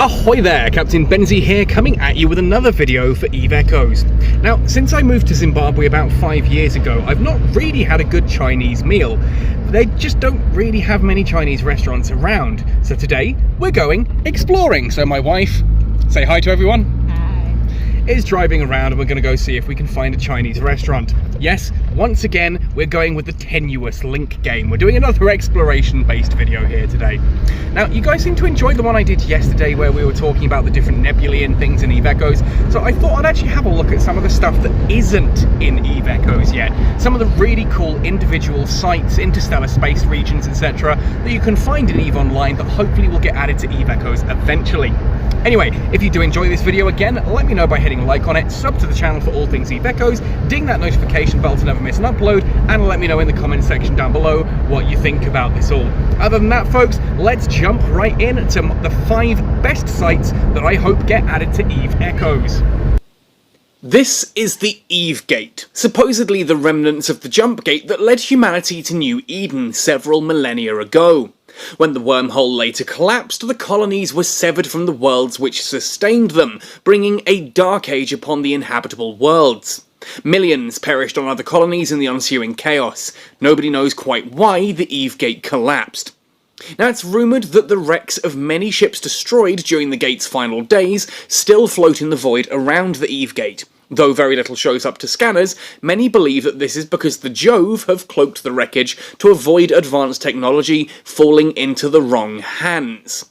Ahoy there, Captain Benzie here, coming at you with another video for Eve Echoes. Now, since I moved to Zimbabwe about 5 years ago, I've not really had a good Chinese meal. They just don't really have many Chinese restaurants around. So today, we're going exploring. So my wife, say hi to everyone. Is driving around and we're going to go see if we can find a Chinese restaurant. Yes, once again, we're going with the tenuous link game. We're doing another exploration-based video here today. Now, you guys seem to enjoy the one I did yesterday where we were talking about the different nebulae and things in Eve Echoes, so I thought I'd actually have a look at some of the stuff that isn't in Eve Echoes yet. Some of the really cool individual sites, interstellar space regions, etc. that you can find in Eve Online that hopefully will get added to Eve Echoes eventually. Anyway, if you do enjoy this video again, let me know by hitting like on it, sub to the channel for all things Eve Echoes, ding that notification bell to never miss an upload, and let me know in the comment section down below what you think about this all. Other than that, folks, let's jump right in to the 5 best sites that I hope get added to Eve Echoes. This is the Eve Gate, supposedly the remnants of the jump gate that led humanity to New Eden several millennia ago. When the wormhole later collapsed, the colonies were severed from the worlds which sustained them, bringing a dark age upon the inhabitable worlds. Millions perished on other colonies in the ensuing chaos. Nobody knows quite why the Eve Gate collapsed. Now, it's rumoured that the wrecks of many ships destroyed during the gate's final days still float in the void around the Eve Gate. Though very little shows up to scanners, many believe that this is because the Jove have cloaked the wreckage to avoid advanced technology falling into the wrong hands.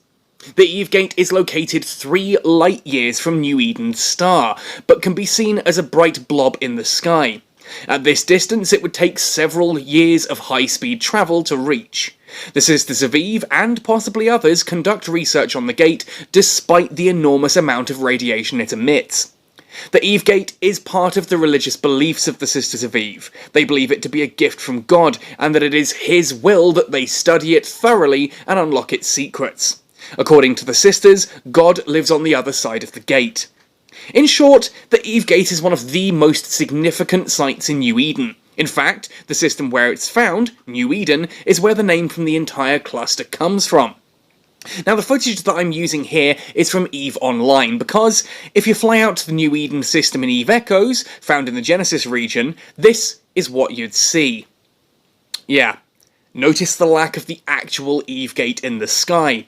The Eve Gate is located 3 light years from New Eden's star, but can be seen as a bright blob in the sky. At this distance, it would take several years of high-speed travel to reach. The Sisters of Eve, and possibly others, conduct research on the gate, despite the enormous amount of radiation it emits. The Eve Gate is part of the religious beliefs of the Sisters of Eve. They believe it to be a gift from God, and that it is His will that they study it thoroughly and unlock its secrets. According to the Sisters, God lives on the other side of the gate. In short, the Eve Gate is one of the most significant sites in New Eden. In fact, the system where it's found, New Eden, is where the name from the entire cluster comes from. Now, the footage that I'm using here is from Eve Online, because if you fly out to the New Eden system in Eve Echoes, found in the Genesis region, this is what you'd see. Yeah, notice the lack of the actual Eve Gate in the sky.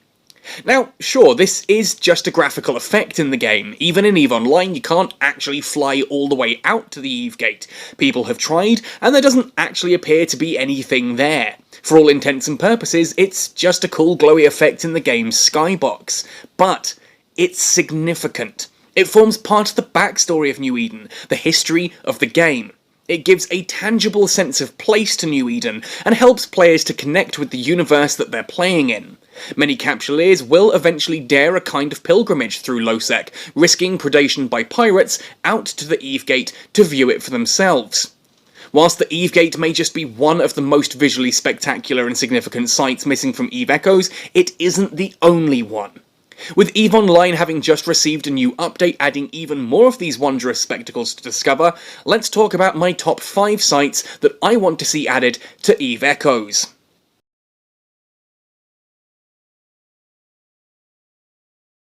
Now, sure, this is just a graphical effect in the game. Even in Eve Online, you can't actually fly all the way out to the Eve Gate. People have tried, and there doesn't actually appear to be anything there. For all intents and purposes, it's just a cool glowy effect in the game's skybox. But it's significant. It forms part of the backstory of New Eden, the history of the game. It gives a tangible sense of place to New Eden, and helps players to connect with the universe that they're playing in. Many capsuleers will eventually dare a kind of pilgrimage through Losec, risking predation by pirates out to the Eve Gate to view it for themselves. Whilst the Eve Gate may just be one of the most visually spectacular and significant sites missing from Eve Echoes, it isn't the only one. With Eve Online having just received a new update adding even more of these wondrous spectacles to discover, let's talk about my top 5 sites that I want to see added to Eve Echoes.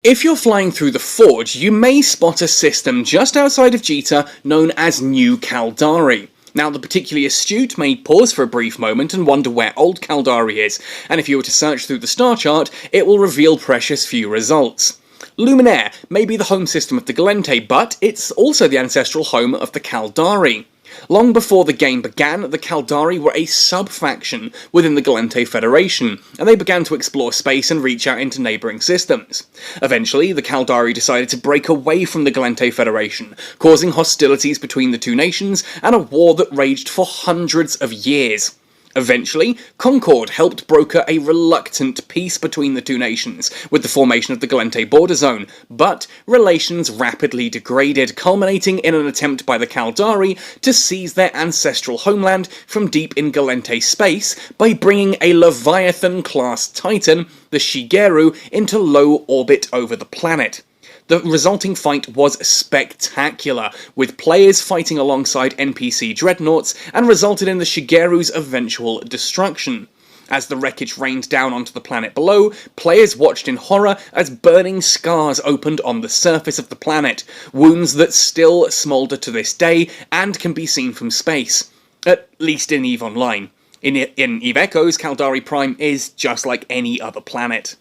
If you're flying through the Forge, you may spot a system just outside of Jita known as New Kaldari. Now, the particularly astute may pause for a brief moment and wonder where old Kaldari is, and if you were to search through the star chart, it will reveal precious few results. Luminaire may be the home system of the Galente, but it's also the ancestral home of the Kaldari. Long before the game began, the Kaldari were a sub-faction within the Galente Federation, and they began to explore space and reach out into neighbouring systems. Eventually, the Kaldari decided to break away from the Galente Federation, causing hostilities between the two nations and a war that raged for hundreds of years. Eventually, Concord helped broker a reluctant peace between the two nations, with the formation of the Galente border zone, but relations rapidly degraded, culminating in an attempt by the Kaldari to seize their ancestral homeland from deep in Galente space by bringing a Leviathan-class Titan, the Shigeru, into low orbit over the planet. The resulting fight was spectacular, with players fighting alongside NPC dreadnoughts, and resulted in the Shigeru's eventual destruction. As the wreckage rained down onto the planet below, players watched in horror as burning scars opened on the surface of the planet, wounds that still smoulder to this day and can be seen from space, at least in EVE Online. In EVE Echoes, Kaldari Prime is just like any other planet.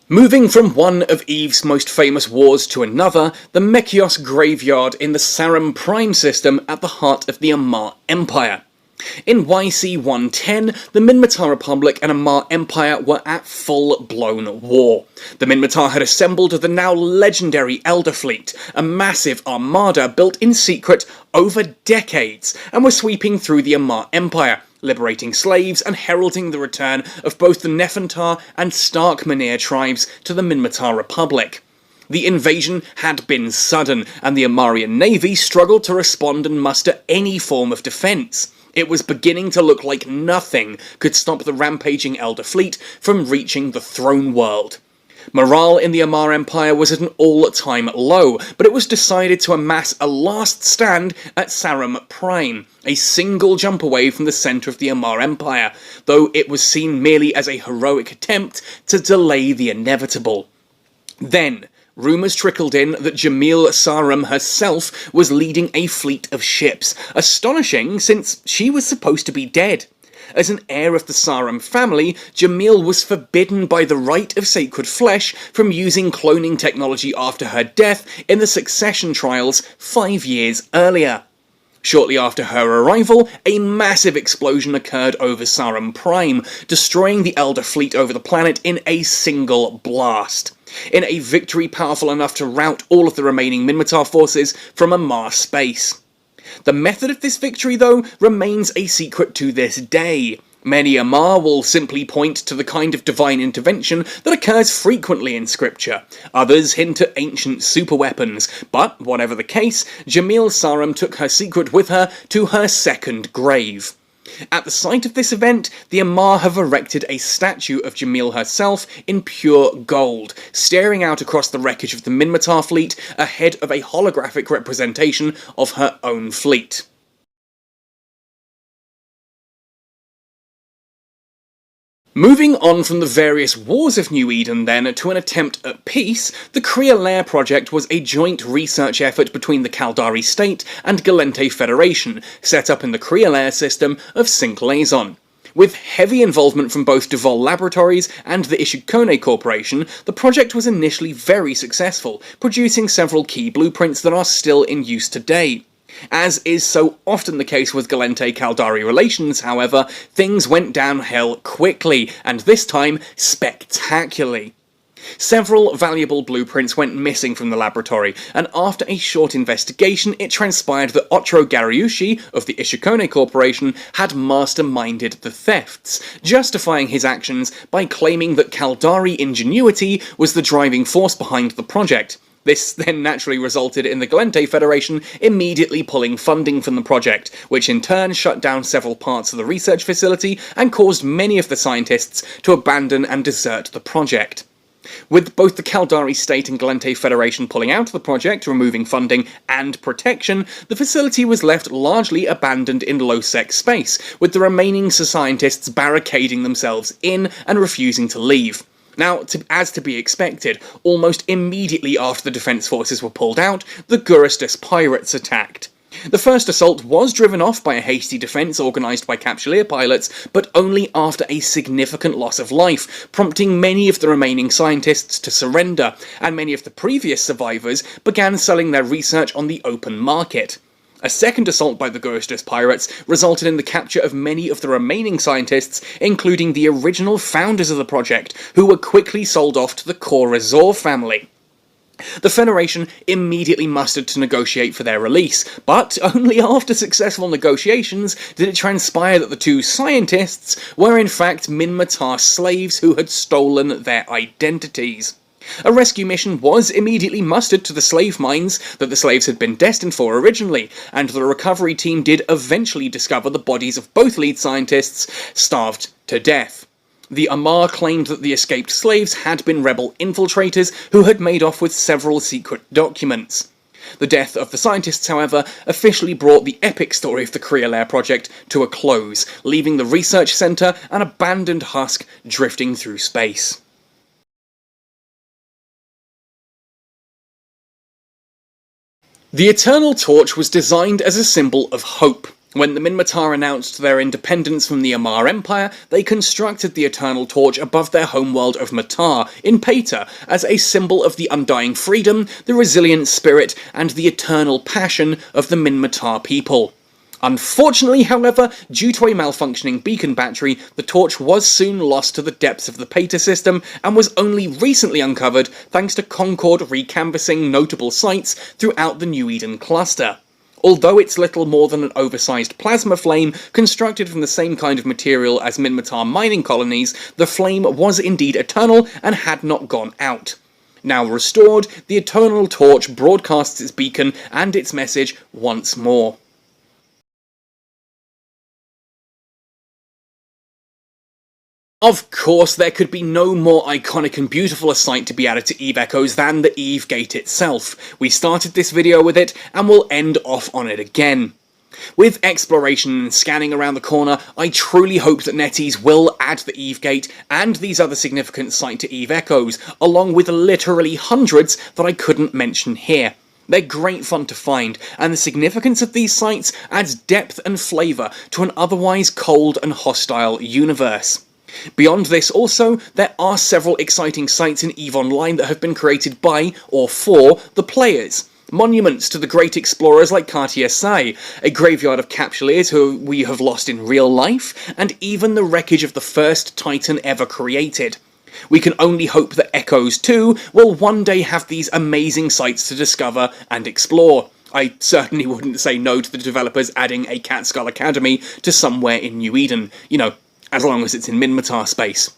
Moving from one of EVE's most famous wars to another, the Mechios graveyard in the Sarum Prime system at the heart of the Amar Empire. In YC-110, the Minmatar Republic and Amar Empire were at full-blown war. The Minmatar had assembled the now legendary Elder Fleet, a massive armada built in secret over decades, and were sweeping through the Amar Empire, liberating slaves and heralding the return of both the Nephantar and Stark Manir tribes to the Minmatar Republic. The invasion had been sudden, and the Amarian navy struggled to respond and muster any form of defence. It was beginning to look like nothing could stop the rampaging Elder Fleet from reaching the throne world. Morale in the Amar Empire was at an all-time low, but it was decided to amass a last stand at Sarum Prime, a single jump away from the centre of the Amar Empire, though it was seen merely as a heroic attempt to delay the inevitable. Then, rumours trickled in that Jamil Sarum herself was leading a fleet of ships, astonishing since she was supposed to be dead. As an heir of the Sarum family, Jamil was forbidden by the right of sacred flesh from using cloning technology after her death in the succession trials 5 years earlier. Shortly after her arrival, a massive explosion occurred over Sarum Prime, destroying the Elder Fleet over the planet in a single blast, in a victory powerful enough to rout all of the remaining Minmatar forces from Amar space. The method of this victory, though, remains a secret to this day. Many Amar will simply point to the kind of divine intervention that occurs frequently in scripture. Others hint at ancient superweapons, but whatever the case, Jamil Sarum took her secret with her to her second grave. At the site of this event, the Amar have erected a statue of Jamil herself in pure gold, staring out across the wreckage of the Minmatar fleet ahead of a holographic representation of her own fleet. Moving on from the various wars of New Eden then to an attempt at peace, the Lair project was a joint research effort between the Kaldari State and Gallente Federation, set up in the Lair system of Sync Liaison. With heavy involvement from both Devol Laboratories and the Ishikone Corporation, the project was initially very successful, producing several key blueprints that are still in use today. As is so often the case with Gallente-Kaldari relations, however, things went downhill quickly, and this time spectacularly. Several valuable blueprints went missing from the laboratory, and after a short investigation it transpired that Ochro Gariushi of the Ishikone Corporation had masterminded the thefts, justifying his actions by claiming that Kaldari ingenuity was the driving force behind the project. This then naturally resulted in the Gallente Federation immediately pulling funding from the project, which in turn shut down several parts of the research facility and caused many of the scientists to abandon and desert the project. With both the Kaldari State and Gallente Federation pulling out of the project, removing funding and protection, the facility was left largely abandoned in low-sec space, with the remaining scientists barricading themselves in and refusing to leave. Now, as to be expected, almost immediately after the defence forces were pulled out, the Gurustus pirates attacked. The first assault was driven off by a hasty defence organised by Capsuleer pilots, but only after a significant loss of life, prompting many of the remaining scientists to surrender, and many of the previous survivors began selling their research on the open market. A second assault by the Gurustus pirates resulted in the capture of many of the remaining scientists, including the original founders of the project, who were quickly sold off to the Core Resor family. The Federation immediately mustered to negotiate for their release, but only after successful negotiations did it transpire that the two scientists were in fact Minmatar slaves who had stolen their identities. A rescue mission was immediately mustered to the slave mines that the slaves had been destined for originally, and the recovery team did eventually discover the bodies of both lead scientists starved to death. The Amar claimed that the escaped slaves had been rebel infiltrators who had made off with several secret documents. The death of the scientists, however, officially brought the epic story of the Korea Lair project to a close, leaving the research centre an abandoned husk drifting through space. The Eternal Torch was designed as a symbol of hope. When the Minmatar announced their independence from the Amar Empire, they constructed the Eternal Torch above their homeworld of Matar, in Pater, as a symbol of the undying freedom, the resilient spirit, and the eternal passion of the Minmatar people. Unfortunately, however, due to a malfunctioning beacon battery, the torch was soon lost to the depths of the Pater system, and was only recently uncovered thanks to Concord recanvassing notable sites throughout the New Eden cluster. Although it's little more than an oversized plasma flame, constructed from the same kind of material as Minmatar mining colonies, the flame was indeed eternal and had not gone out. Now restored, the Eternal Torch broadcasts its beacon and its message once more. Of course, there could be no more iconic and beautiful a sight to be added to Eve Echoes than the Eve Gate itself. We started this video with it, and we'll end off on it again. With exploration and scanning around the corner, I truly hope that NetEase will add the Eve Gate and these other significant sites to Eve Echoes, along with literally hundreds that I couldn't mention here. They're great fun to find, and the significance of these sites adds depth and flavour to an otherwise cold and hostile universe. Beyond this also, there are several exciting sites in EVE Online that have been created by, or for, the players. Monuments to the great explorers like Cartier-Say, a graveyard of capsuleers who we have lost in real life, and even the wreckage of the first Titan ever created. We can only hope that Echoes 2 will one day have these amazing sites to discover and explore. I certainly wouldn't say no to the developers adding a Catskill Academy to somewhere in New Eden, you know, as long as it's in Minmatar space.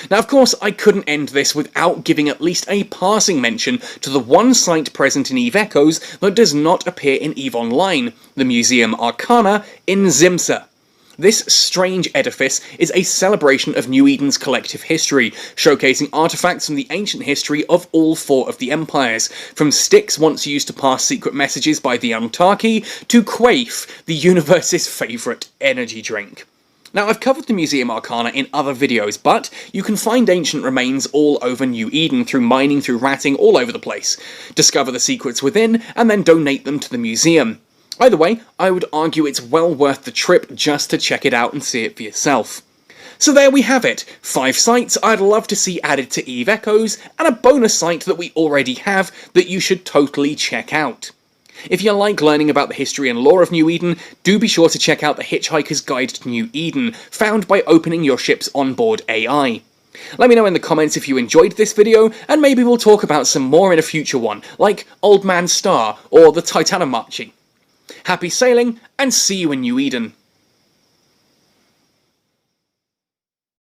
Now, of course, I couldn't end this without giving at least a passing mention to the one site present in Eve Echoes that does not appear in EVE Online, the Museum Arcana in Zimsa. This strange edifice is a celebration of New Eden's collective history, showcasing artifacts from the ancient history of all four of the empires, from sticks once used to pass secret messages by the Antarchy, to Quaif, the universe's favourite energy drink. Now, I've covered the Museum Arcana in other videos, but you can find ancient remains all over New Eden, through mining, through ratting, all over the place. Discover the secrets within, and then donate them to the museum. Either way, I would argue it's well worth the trip just to check it out and see it for yourself. So there we have it, 5 sites I'd love to see added to Eve Echoes, and a bonus site that we already have that you should totally check out. If you like learning about the history and lore of New Eden, do be sure to check out the Hitchhiker's Guide to New Eden, found by opening your ship's onboard AI. Let me know in the comments if you enjoyed this video, and maybe we'll talk about some more in a future one, like Old Man Star or the Titanomachi. Happy sailing, and see you in New Eden.